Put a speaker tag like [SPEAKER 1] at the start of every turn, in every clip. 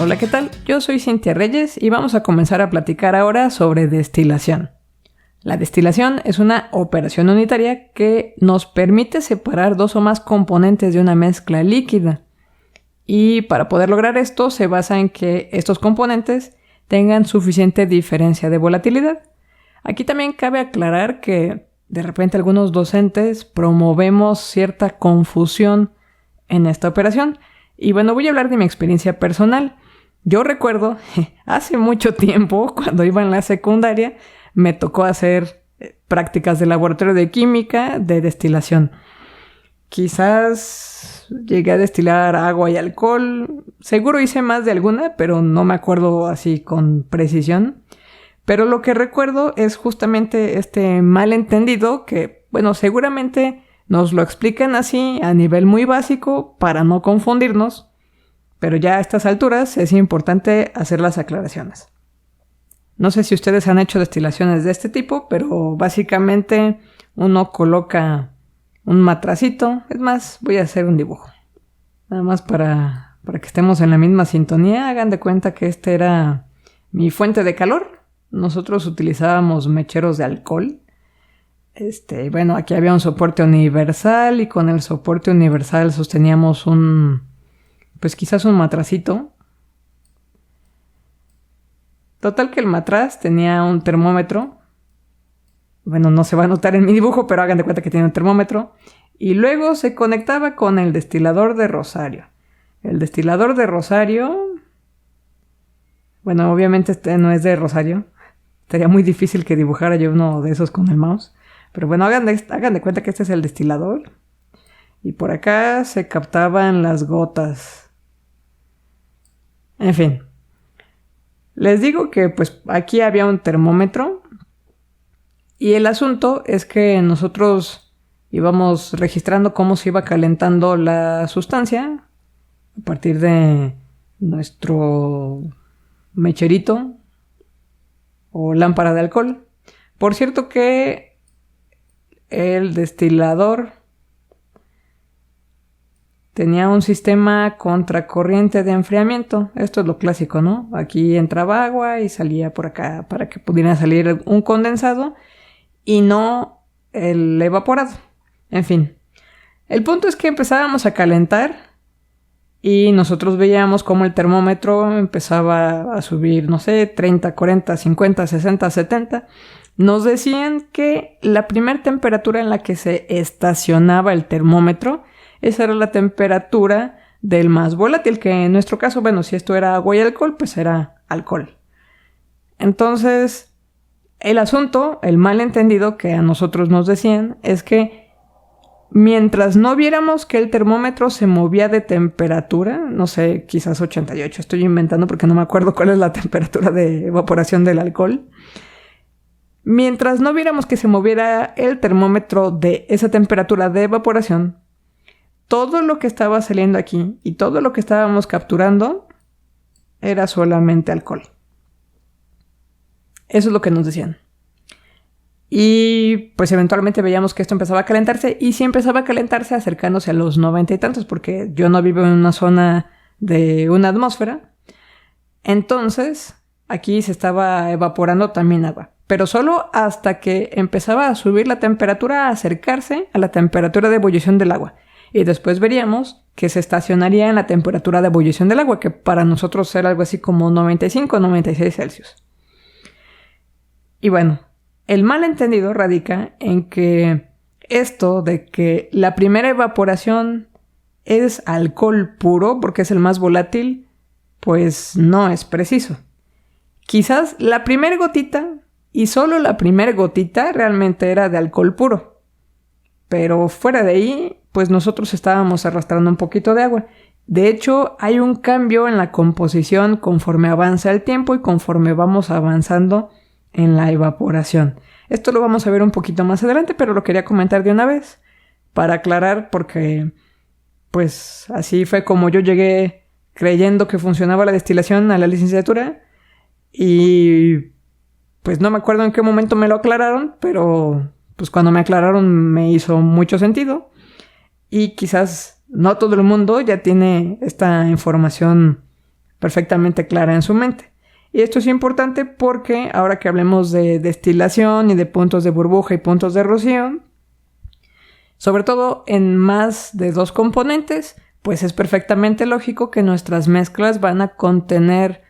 [SPEAKER 1] Hola, ¿qué tal? Yo soy Cintia Reyes y vamos a comenzar a platicar ahora sobre destilación. La destilación es una operación unitaria que nos permite separar dos o más componentes de una mezcla líquida. Y para poder lograr esto se basa en que estos componentes tengan suficiente diferencia de volatilidad. Aquí también cabe aclarar que de repente algunos docentes promovemos cierta confusión en esta operación. Y bueno, voy a hablar de mi experiencia personal. Yo recuerdo, hace mucho tiempo, cuando iba en la secundaria, me tocó hacer prácticas de laboratorio de química de destilación. Quizás llegué a destilar agua y alcohol. Seguro hice más de alguna, pero no me acuerdo así con precisión. Pero lo que recuerdo es justamente este malentendido que, bueno, seguramente nos lo explican así a nivel muy básico para no confundirnos. Pero ya a estas alturas es importante hacer las aclaraciones. No sé si ustedes han hecho destilaciones de este tipo, pero básicamente uno coloca un matracito. Es más, voy a hacer un dibujo. Nada más para que estemos en la misma sintonía. Hagan de cuenta que este era mi fuente de calor. Nosotros utilizábamos mecheros de alcohol. Bueno, aquí había un soporte universal y con el soporte universal sosteníamos pues quizás un matracito. Total que el matraz tenía un termómetro. Bueno, no se va a notar en mi dibujo, pero hagan de cuenta que tiene un termómetro. Y luego se conectaba con el destilador de Rosario. El destilador de Rosario... Bueno, obviamente este no es de Rosario. Sería muy difícil que dibujara yo uno de esos con el mouse. Pero bueno, hagan de cuenta que este es el destilador. Y por acá se captaban las gotas. En fin. Les digo que pues aquí había un termómetro. Y el asunto es que nosotros íbamos registrando cómo se iba calentando la sustancia a partir de nuestro mecherito o lámpara de alcohol. Por cierto que el destilador tenía un sistema contracorriente de enfriamiento. Esto es lo clásico, ¿no? Aquí entraba agua y salía por acá para que pudiera salir un condensado y no el evaporado. En fin, el punto es que empezábamos a calentar y nosotros veíamos cómo el termómetro empezaba a subir, no sé, 30, 40, 50, 60, 70. Nos decían que la primera temperatura en la que se estacionaba el termómetro, esa era la temperatura del más volátil, que en nuestro caso, bueno, si esto era agua y alcohol, pues era alcohol. Entonces, el asunto, el malentendido que a nosotros nos decían, es que mientras no viéramos que el termómetro se movía de temperatura, no sé, quizás 88, estoy inventando porque no me acuerdo cuál es la temperatura de evaporación del alcohol. Mientras no viéramos que se moviera el termómetro de esa temperatura de evaporación, todo lo que estaba saliendo aquí y todo lo que estábamos capturando era solamente alcohol. Eso es lo que nos decían. Y pues eventualmente veíamos que esto empezaba a calentarse y sí empezaba a calentarse acercándose a los 90 y tantos porque yo no vivo en una zona de una atmósfera. Entonces aquí se estaba evaporando también agua. Pero solo hasta que empezaba a subir la temperatura, a acercarse a la temperatura de ebullición del agua. Y después veríamos que se estacionaría en la temperatura de ebullición del agua, que para nosotros era algo así como 95 o 96 Celsius. Y bueno, el malentendido radica en que esto de que la primera evaporación es alcohol puro, porque es el más volátil, pues no es preciso. Quizás la primera gotita, y solo la primera gotita, realmente era de alcohol puro. Pero fuera de ahí, pues nosotros estábamos arrastrando un poquito de agua. De hecho, hay un cambio en la composición conforme avanza el tiempo y conforme vamos avanzando en la evaporación. Esto lo vamos a ver un poquito más adelante, pero lo quería comentar de una vez para aclarar porque pues así fue como yo llegué creyendo que funcionaba la destilación a la licenciatura y pues no me acuerdo en qué momento me lo aclararon, pero pues cuando me aclararon me hizo mucho sentido. Y quizás no todo el mundo ya tiene esta información perfectamente clara en su mente. Y esto es importante porque ahora que hablemos de destilación y de puntos de burbuja y puntos de rocío, sobre todo en más de 2 componentes, pues es perfectamente lógico que nuestras mezclas van a contener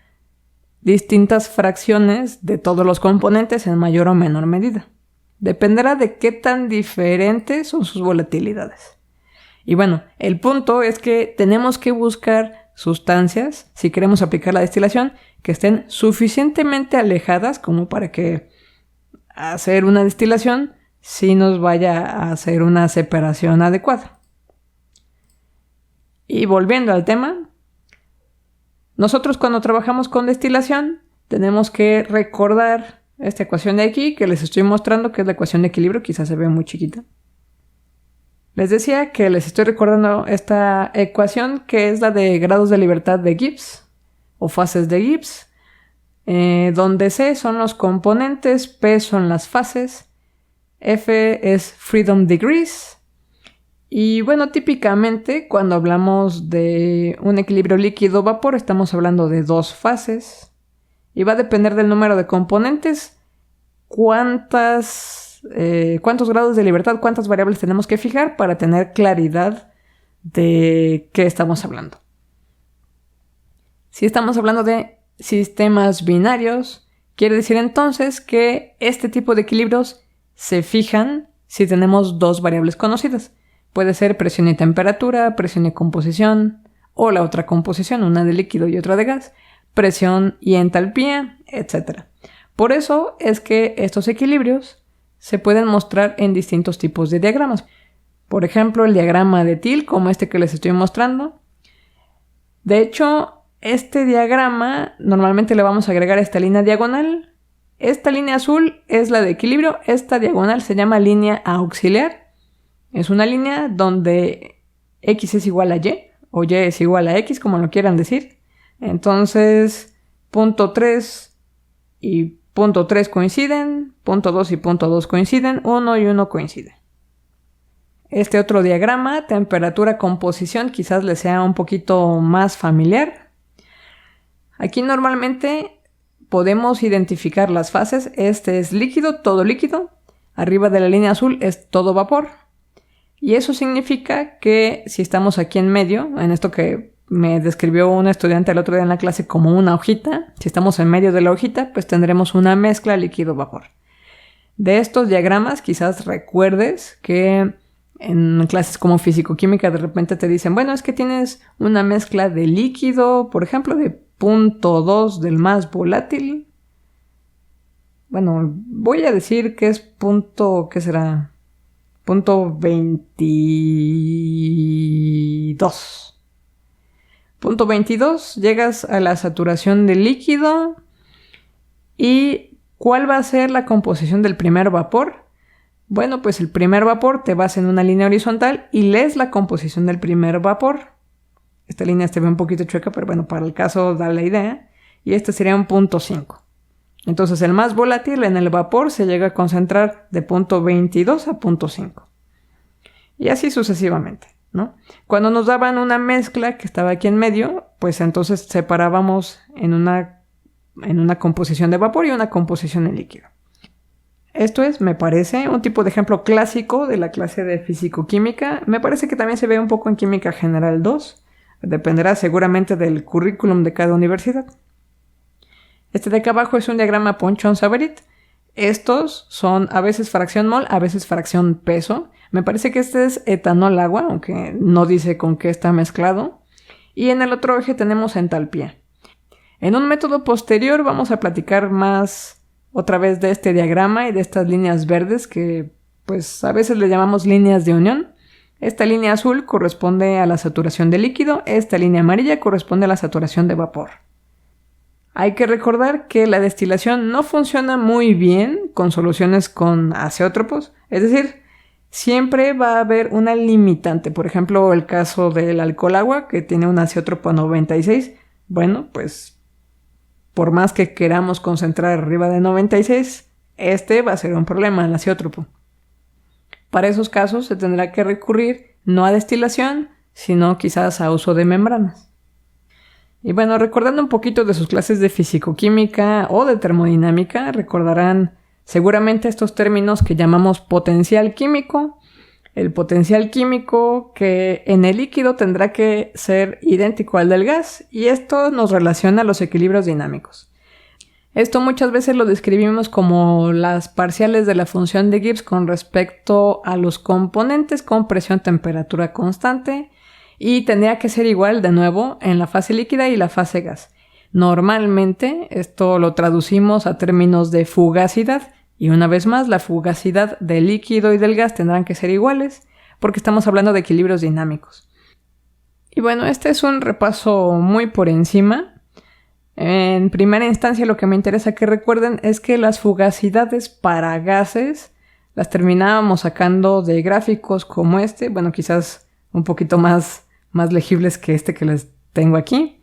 [SPEAKER 1] distintas fracciones de todos los componentes en mayor o menor medida. Dependerá de qué tan diferentes son sus volatilidades. Y bueno, el punto es que tenemos que buscar sustancias, si queremos aplicar la destilación, que estén suficientemente alejadas como para que hacer una destilación sí nos vaya a hacer una separación adecuada. Y volviendo al tema, nosotros cuando trabajamos con destilación tenemos que recordar esta ecuación de aquí que les estoy mostrando, que es la ecuación de equilibrio, quizás se ve muy chiquita. Les decía que les estoy recordando esta ecuación que es la de grados de libertad de Gibbs o fases de Gibbs, donde C son los componentes, P son las fases, F es freedom degrees. Y bueno, típicamente cuando hablamos de un equilibrio líquido-vapor estamos hablando de 2 fases y va a depender del número de componentes, cuántos grados de libertad, cuántas variables tenemos que fijar para tener claridad de qué estamos hablando. Si estamos hablando de sistemas binarios, quiere decir entonces que este tipo de equilibrios se fijan si tenemos 2 variables conocidas. Puede ser presión y temperatura, presión y composición, o la otra composición, una de líquido y otra de gas, presión y entalpía, etc. Por eso es que estos equilibrios se pueden mostrar en distintos tipos de diagramas. Por ejemplo, el diagrama de Thiele, como este que les estoy mostrando. De hecho, este diagrama normalmente le vamos a agregar esta línea diagonal. Esta línea azul es la de equilibrio, esta diagonal se llama línea auxiliar. Es una línea donde X es igual a Y, o Y es igual a X, como lo quieran decir. Entonces, punto 3 y punto 3 coinciden, punto 2 y punto 2 coinciden, 1 y 1 coinciden. Este otro diagrama, temperatura-composición, quizás les sea un poquito más familiar. Aquí normalmente podemos identificar las fases. Este es líquido, todo líquido. Arriba de la línea azul es todo vapor. Y eso significa que si estamos aquí en medio, en esto que me describió un estudiante el otro día en la clase como una hojita, si estamos en medio de la hojita, pues tendremos una mezcla líquido-vapor. De estos diagramas quizás recuerdes que en clases como físico-química de repente te dicen, bueno, es que tienes una mezcla de líquido, por ejemplo, de 0.2 del más volátil. Bueno, voy a decir que es ¿qué será? 0.22. Punto 22, llegas a la saturación del líquido. ¿Y cuál va a ser la composición del primer vapor? Bueno, pues el primer vapor te vas en una línea horizontal y lees la composición del primer vapor. Esta línea se ve un poquito chueca, pero bueno, para el caso da la idea. Y este sería un 0.5. Entonces el más volátil en el vapor se llega a concentrar de 0.22 a 0.5. Y así sucesivamente, ¿no? Cuando nos daban una mezcla que estaba aquí en medio, pues entonces separábamos en una composición de vapor y una composición en líquido. Esto es, me parece, un tipo de ejemplo clásico de la clase de físico-química. Me parece que también se ve un poco en Química General 2. Dependerá seguramente del currículum de cada universidad. Este de acá abajo es un diagrama Ponchon-Saverit. Estos son a veces fracción mol, a veces fracción peso. Me parece que este es etanol-agua, aunque no dice con qué está mezclado. Y en el otro eje tenemos entalpía. En un método posterior vamos a platicar más otra vez de este diagrama y de estas líneas verdes que pues a veces le llamamos líneas de unión. Esta línea azul corresponde a la saturación de líquido, esta línea amarilla corresponde a la saturación de vapor. Hay que recordar que la destilación no funciona muy bien con soluciones con azeótropos, es decir, siempre va a haber una limitante. Por ejemplo, el caso del alcohol agua, que tiene un azeótropo 96. Bueno, pues por más que queramos concentrar arriba de 96, este va a ser un problema, el azeótropo. Para esos casos se tendrá que recurrir no a destilación, sino quizás a uso de membranas. Y bueno, recordando un poquito de sus clases de fisicoquímica o de termodinámica, recordarán seguramente estos términos que llamamos potencial químico. El potencial químico que en el líquido tendrá que ser idéntico al del gas, y esto nos relaciona a los equilibrios dinámicos. Esto muchas veces lo describimos como las parciales de la función de Gibbs con respecto a los componentes con presión-temperatura constante, y tendría que ser igual de nuevo en la fase líquida y la fase gas. Normalmente esto lo traducimos a términos de fugacidad, y una vez más la fugacidad del líquido y del gas tendrán que ser iguales porque estamos hablando de equilibrios dinámicos. Y bueno, este es un repaso muy por encima. En primera instancia lo que me interesa que recuerden es que las fugacidades para gases las terminábamos sacando de gráficos como este, bueno, quizás un poquito más legibles que este que les tengo aquí,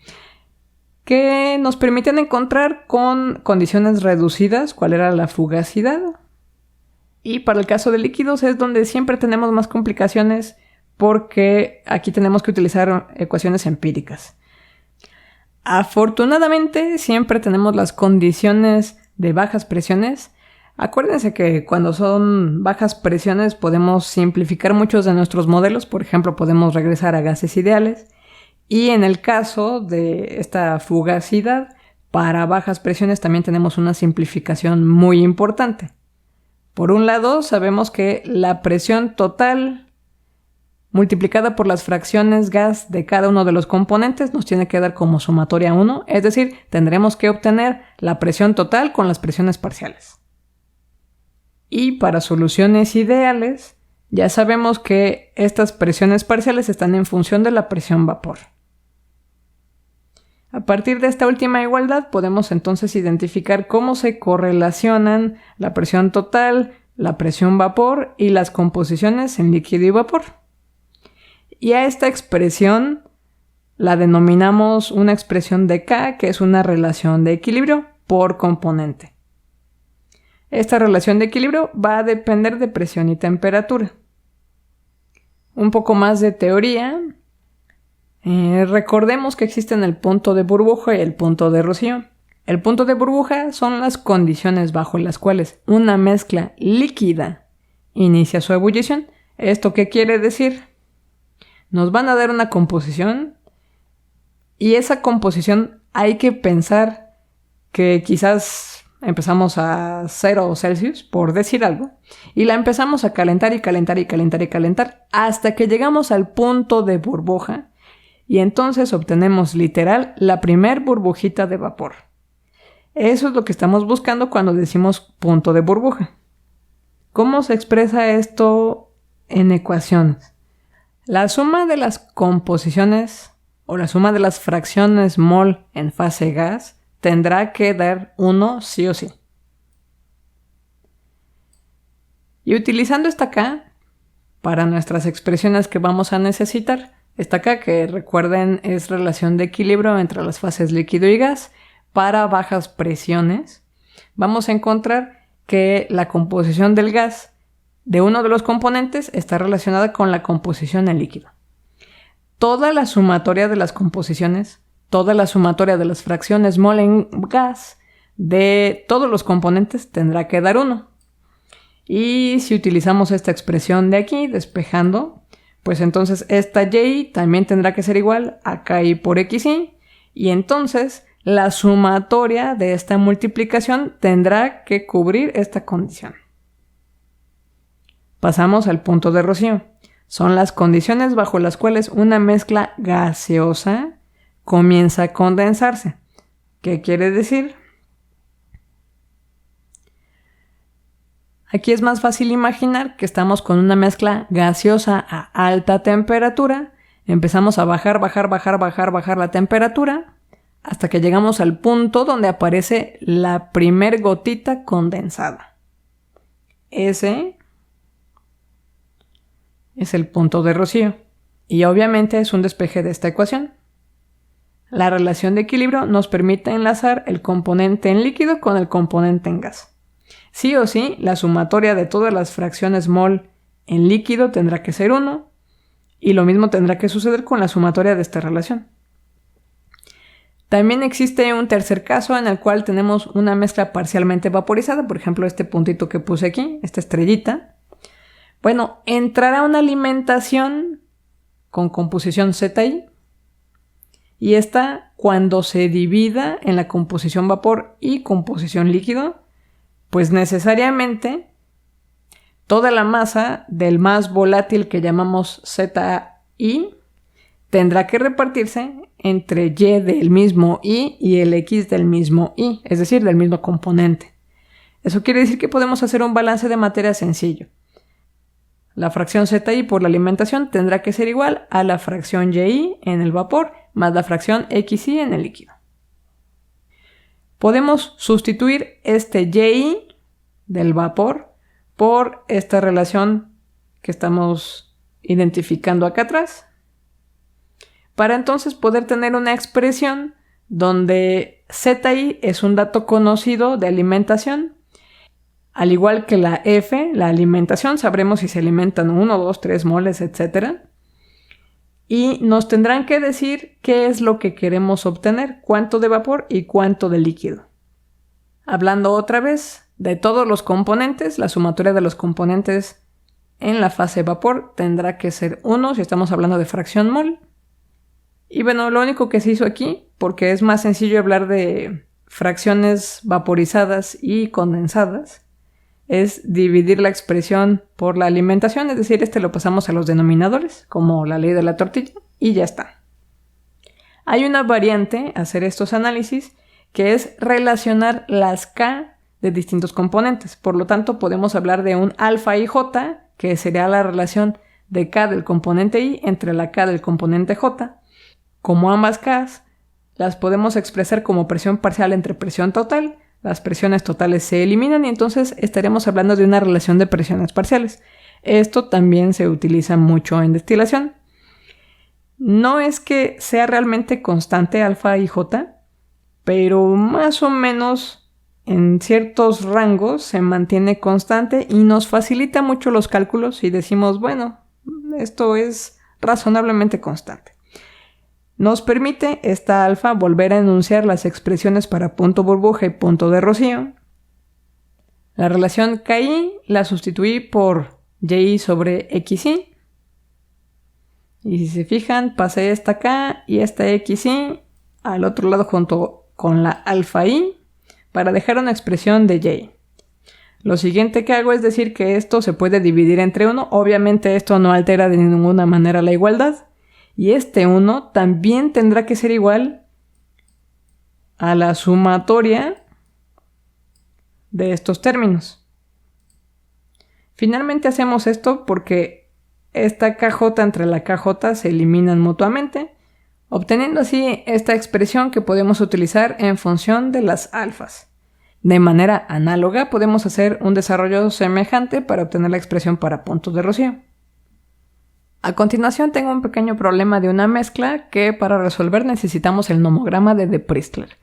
[SPEAKER 1] que nos permiten encontrar con condiciones reducidas cuál era la fugacidad. Y para el caso de líquidos es donde siempre tenemos más complicaciones porque aquí tenemos que utilizar ecuaciones empíricas. Afortunadamente siempre tenemos las condiciones de bajas presiones. Acuérdense que cuando son bajas presiones podemos simplificar muchos de nuestros modelos, por ejemplo podemos regresar a gases ideales. Y en el caso de esta fugacidad, para bajas presiones también tenemos una simplificación muy importante. Por un lado, sabemos que la presión total multiplicada por las fracciones gas de cada uno de los componentes nos tiene que dar como sumatoria 1, es decir, tendremos que obtener la presión total con las presiones parciales. Y para soluciones ideales, ya sabemos que estas presiones parciales están en función de la presión vapor. A partir de esta última igualdad podemos entonces identificar cómo se correlacionan la presión total, la presión vapor y las composiciones en líquido y vapor. Y a esta expresión la denominamos una expresión de K, que es una relación de equilibrio por componente. Esta relación de equilibrio va a depender de presión y temperatura. Un poco más de teoría. Recordemos que existen el punto de burbuja y el punto de rocío. El punto de burbuja son las condiciones bajo las cuales una mezcla líquida inicia su ebullición. ¿Esto qué quiere decir? Nos van a dar una composición y esa composición hay que pensar que quizás empezamos a 0 Celsius, por decir algo, y la empezamos a calentar y calentar y calentar y calentar hasta que llegamos al punto de burbuja. Y entonces obtenemos literal la primer burbujita de vapor. Eso es lo que estamos buscando cuando decimos punto de burbuja. ¿Cómo se expresa esto en ecuaciones? La suma de las composiciones o la suma de las fracciones mol en fase gas tendrá que dar 1 sí o sí. Y utilizando esta K para nuestras expresiones que vamos a necesitar, esta K, que recuerden es relación de equilibrio entre las fases líquido y gas para bajas presiones, vamos a encontrar que la composición del gas de uno de los componentes está relacionada con la composición en líquido. Toda la sumatoria de las composiciones, toda la sumatoria de las fracciones mol en gas de todos los componentes tendrá que dar 1. Y si utilizamos esta expresión de aquí, despejando, pues entonces esta y también tendrá que ser igual a KI por XI, y entonces la sumatoria de esta multiplicación tendrá que cubrir esta condición. Pasamos al punto de rocío. Son las condiciones bajo las cuales una mezcla gaseosa comienza a condensarse. ¿Qué quiere decir? Aquí es más fácil imaginar que estamos con una mezcla gaseosa a alta temperatura. Empezamos a bajar la temperatura hasta que llegamos al punto donde aparece la primer gotita condensada. Ese es el punto de rocío. Y obviamente es un despeje de esta ecuación. La relación de equilibrio nos permite enlazar el componente en líquido con el componente en gas. Sí o sí, la sumatoria de todas las fracciones mol en líquido tendrá que ser 1, y lo mismo tendrá que suceder con la sumatoria de esta relación. También existe un tercer caso en el cual tenemos una mezcla parcialmente vaporizada, por ejemplo este puntito que puse aquí, esta estrellita. Bueno, entrará una alimentación con composición ZI, y esta, cuando se divida en la composición vapor y composición líquido, pues necesariamente toda la masa del más volátil que llamamos ZI tendrá que repartirse entre Y del mismo I y el X del mismo I, es decir, del mismo componente. Eso quiere decir que podemos hacer un balance de materia sencillo. La fracción ZI por la alimentación tendrá que ser igual a la fracción YI en el vapor más la fracción XI en el líquido. Podemos sustituir este YI del vapor por esta relación que estamos identificando acá atrás, para entonces poder tener una expresión donde ZI es un dato conocido de alimentación. Al igual que la F, la alimentación, sabremos si se alimentan 1, 2, 3 moles, etc. Y nos tendrán que decir qué es lo que queremos obtener, cuánto de vapor y cuánto de líquido. Hablando otra vez de todos los componentes, la sumatoria de los componentes en la fase vapor tendrá que ser 1 si estamos hablando de fracción mol. Y bueno, lo único que se hizo aquí, porque es más sencillo hablar de fracciones vaporizadas y condensadas, es dividir la expresión por la alimentación, es decir, lo pasamos a los denominadores, como la ley de la tortilla, y ya está. Hay una variante a hacer estos análisis, que es relacionar las K de distintos componentes. Por lo tanto, podemos hablar de un alfa y J, que sería la relación de K del componente I entre la K del componente J. Como ambas Ks las podemos expresar como presión parcial entre presión total, las presiones totales se eliminan y entonces estaremos hablando de una relación de presiones parciales. Esto también se utiliza mucho en destilación. No es que sea realmente constante alfa y J, pero más o menos en ciertos rangos se mantiene constante y nos facilita mucho los cálculos y decimos, bueno, esto es razonablemente constante. Nos permite esta alfa volver a enunciar las expresiones para punto burbuja y punto de rocío. La relación KI la sustituí por YI sobre XI. Y si se fijan, pasé esta K y esta XI al otro lado junto con la alfa I para dejar una expresión de Y. Lo siguiente que hago es decir que esto se puede dividir entre 1. Obviamente esto no altera de ninguna manera la igualdad. Y este 1 también tendrá que ser igual a la sumatoria de estos términos. Finalmente hacemos esto porque esta KJ entre la KJ se eliminan mutuamente, obteniendo así esta expresión que podemos utilizar en función de las alfas. De manera análoga podemos hacer un desarrollo semejante para obtener la expresión para puntos de rocío. A continuación tengo un pequeño problema de una mezcla que para resolver necesitamos el nomograma de De Priestler.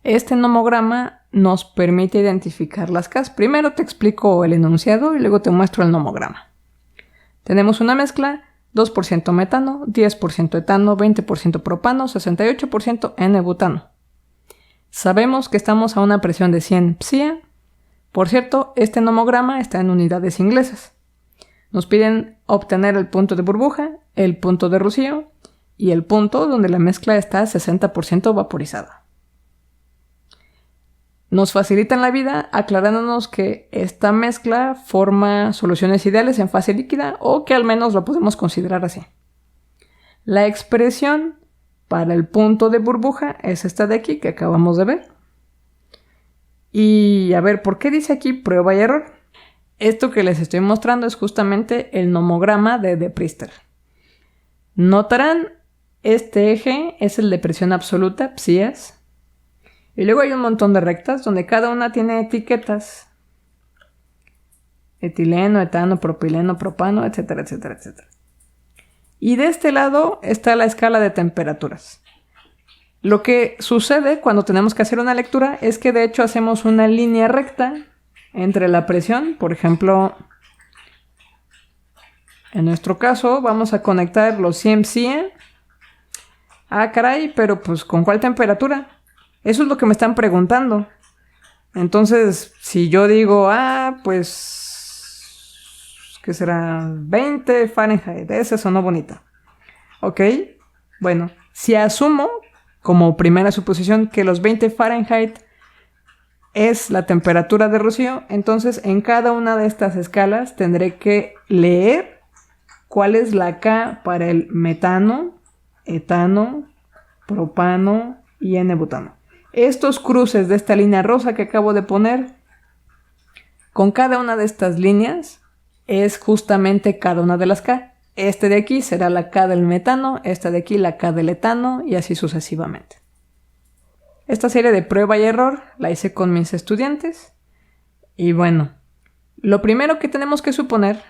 [SPEAKER 1] Este nomograma nos permite identificar las Ks. Primero te explico el enunciado y luego te muestro el nomograma. Tenemos una mezcla, 2% metano, 10% etano, 20% propano, 68% N-butano. Sabemos que estamos a una presión de 100 psia. Por cierto, este nomograma está en unidades inglesas. Nos piden obtener el punto de burbuja, el punto de rocío y el punto donde la mezcla está 60% vaporizada. Nos facilitan la vida aclarándonos que esta mezcla forma soluciones ideales en fase líquida o que al menos lo podemos considerar así. La expresión para el punto de burbuja es esta de aquí que acabamos de ver. Y a ver, ¿por qué dice aquí prueba y error? Esto que les estoy mostrando es justamente el nomograma de De Priestler. Notarán, este eje es el de presión absoluta, psias. Y luego hay un montón de rectas donde cada una tiene etiquetas. Etileno, etano, propileno, propano, etcétera, etcétera, etcétera. Y de este lado está la escala de temperaturas. Lo que sucede cuando tenemos que hacer una lectura es que de hecho hacemos una línea recta entre la presión, por ejemplo, En nuestro caso vamos a conectar los CMC. Ah, caray, pero pues ¿con cuál temperatura? Eso es lo que me están preguntando. Entonces, si yo digo, pues, ¿qué será? 20 Fahrenheit. Esa sonó bonita. Ok, bueno, si asumo como primera suposición que los 20 Fahrenheit es la temperatura de rocío, entonces en cada una de estas escalas tendré que leer cuál es la K para el metano, etano, propano y N-butano. Estos cruces de esta línea rosa que acabo de poner, con cada una de estas líneas es justamente cada una de las K. Este de aquí será la K del metano, esta de aquí la K del etano y así sucesivamente. Esta serie de prueba y error la hice con mis estudiantes. Y bueno, lo primero que tenemos que suponer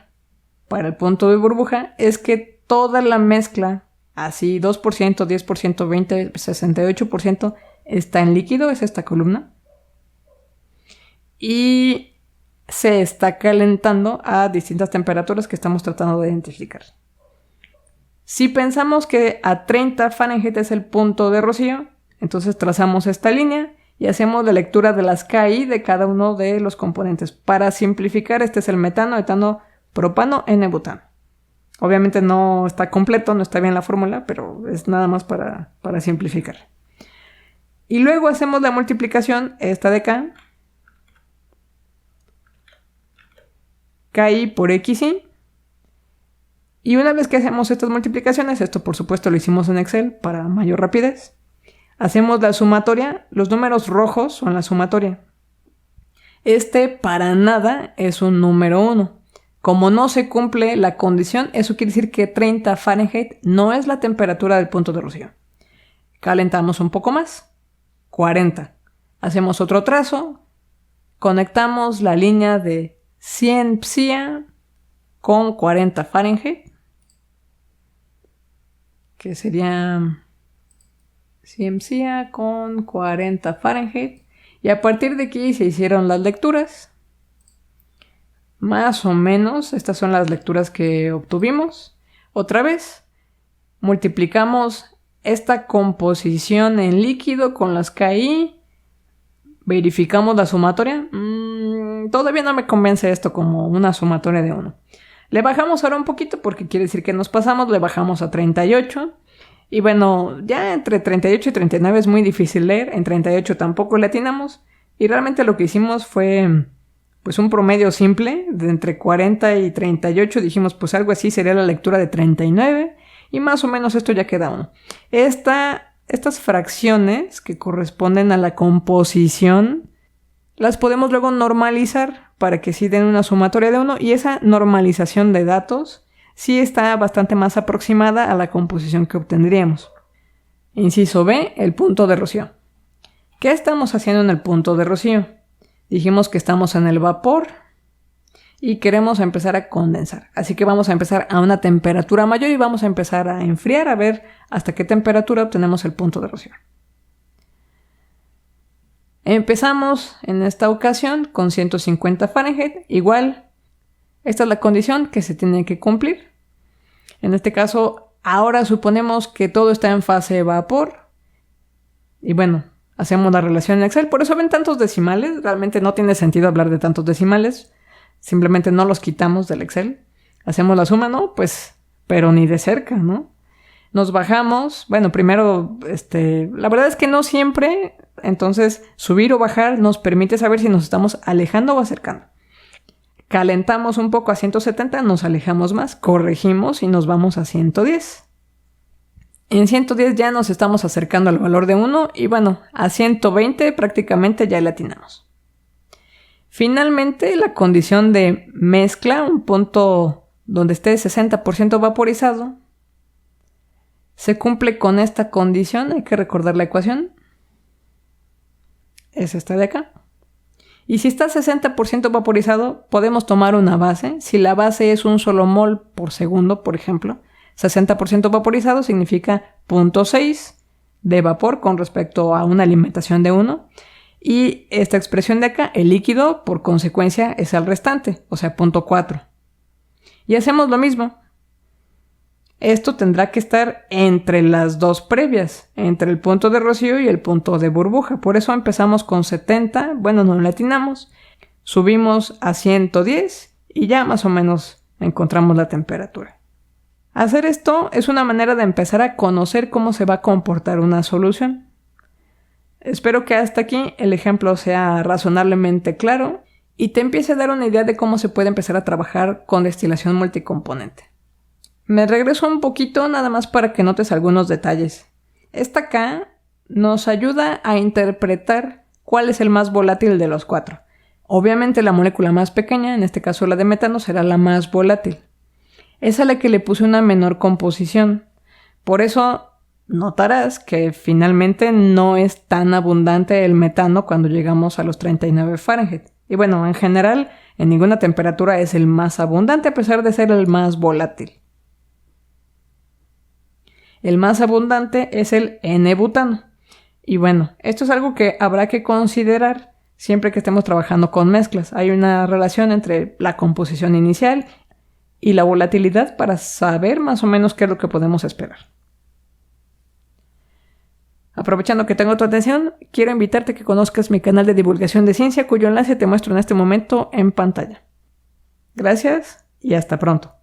[SPEAKER 1] para el punto de burbuja es que toda la mezcla, así 2%, 10%, 20%, 68%, está en líquido, es esta columna. Y se está calentando a distintas temperaturas que estamos tratando de identificar. Si pensamos que a 30 Fahrenheit es el punto de rocío, entonces trazamos esta línea y hacemos la lectura de las KI de cada uno de los componentes. Para simplificar, este es el metano, etano, propano, N-butano. Obviamente no está completo, no está bien la fórmula, pero es nada más para simplificar. Y luego hacemos la multiplicación, esta de K, KI por XI. Y una vez que hacemos estas multiplicaciones, esto por supuesto lo hicimos en Excel para mayor rapidez, hacemos la sumatoria. Los números rojos son la sumatoria. Este para nada es un número 1. Como no se cumple la condición, eso quiere decir que 30 Fahrenheit no es la temperatura del punto de rocío. Calentamos un poco más. 40. Hacemos otro trazo. Conectamos la línea de 100 PSIA con 40 Fahrenheit. Que sería 100 PSIA con 40 Fahrenheit. Y a partir de aquí se hicieron las lecturas. Más o menos, estas son las lecturas que obtuvimos. Otra vez, multiplicamos esta composición en líquido con las KI. Verificamos la sumatoria. Todavía no me convence esto como una sumatoria de 1. Le bajamos ahora un poquito porque quiere decir que nos pasamos. Le bajamos a 38. Y bueno, ya entre 38 y 39 es muy difícil leer. En 38 tampoco le atinamos. Y realmente lo que hicimos fue pues un promedio simple de entre 40 y 38. Dijimos pues algo así sería la lectura de 39. Y más o menos esto ya queda 1. Estas fracciones que corresponden a la composición las podemos luego normalizar para que sí den una sumatoria de 1. Y esa normalización de datos sí está bastante más aproximada a la composición que obtendríamos. Inciso B, el punto de rocío. ¿Qué estamos haciendo en el punto de rocío? Dijimos que estamos en el vapor y queremos empezar a condensar. Así que vamos a empezar a una temperatura mayor y vamos a empezar a enfriar a ver hasta qué temperatura obtenemos el punto de rocío. Empezamos en esta ocasión con 150 Fahrenheit. Igual, esta es la condición que se tiene que cumplir. En este caso, ahora suponemos que todo está en fase de vapor. Y bueno, hacemos la relación en Excel. Por eso ven tantos decimales. Realmente no tiene sentido hablar de tantos decimales. Simplemente no los quitamos del Excel. Hacemos la suma, ¿no? Pues, pero ni de cerca, ¿no? Nos bajamos. Bueno, primero, la verdad es que no siempre. Entonces, subir o bajar nos permite saber si nos estamos alejando o acercando. Calentamos un poco a 170, nos alejamos más, corregimos y nos vamos a 110. En 110 ya nos estamos acercando al valor de 1 y bueno, a 120 prácticamente ya le atinamos. Finalmente, la condición de mezcla, un punto donde esté 60% vaporizado, se cumple con esta condición. Hay que recordar la ecuación. Es esta de acá. Y si está 60% vaporizado, podemos tomar una base. Si la base es un solo mol por segundo, por ejemplo, 60% vaporizado significa 0.6 de vapor con respecto a una alimentación de 1. Y esta expresión de acá, el líquido, por consecuencia, es el restante, o sea, 0.4. Y hacemos lo mismo. esto tendrá que estar entre las dos previas, entre el punto de rocío y el punto de burbuja. Por eso empezamos con 70, bueno, no le atinamos, subimos a 110 y ya más o menos encontramos la temperatura. Hacer esto es una manera de empezar a conocer cómo se va a comportar una solución. Espero que hasta aquí el ejemplo sea razonablemente claro y te empiece a dar una idea de cómo se puede empezar a trabajar con destilación multicomponente. Me regreso un poquito nada más para que notes algunos detalles. Esta K nos ayuda a interpretar cuál es el más volátil de los 4. Obviamente la molécula más pequeña, en este caso la de metano, será la más volátil. Es a la que le puse una menor composición. Por eso notarás que finalmente no es tan abundante el metano cuando llegamos a los 39 Fahrenheit. Y bueno, en general, en ninguna temperatura es el más abundante a pesar de ser el más volátil. El más abundante es el N-butano. Y bueno, esto es algo que habrá que considerar siempre que estemos trabajando con mezclas. Hay una relación entre la composición inicial y la volatilidad para saber más o menos qué es lo que podemos esperar. Aprovechando que tengo tu atención, quiero invitarte a que conozcas mi canal de divulgación de ciencia, cuyo enlace te muestro en este momento en pantalla. Gracias y hasta pronto.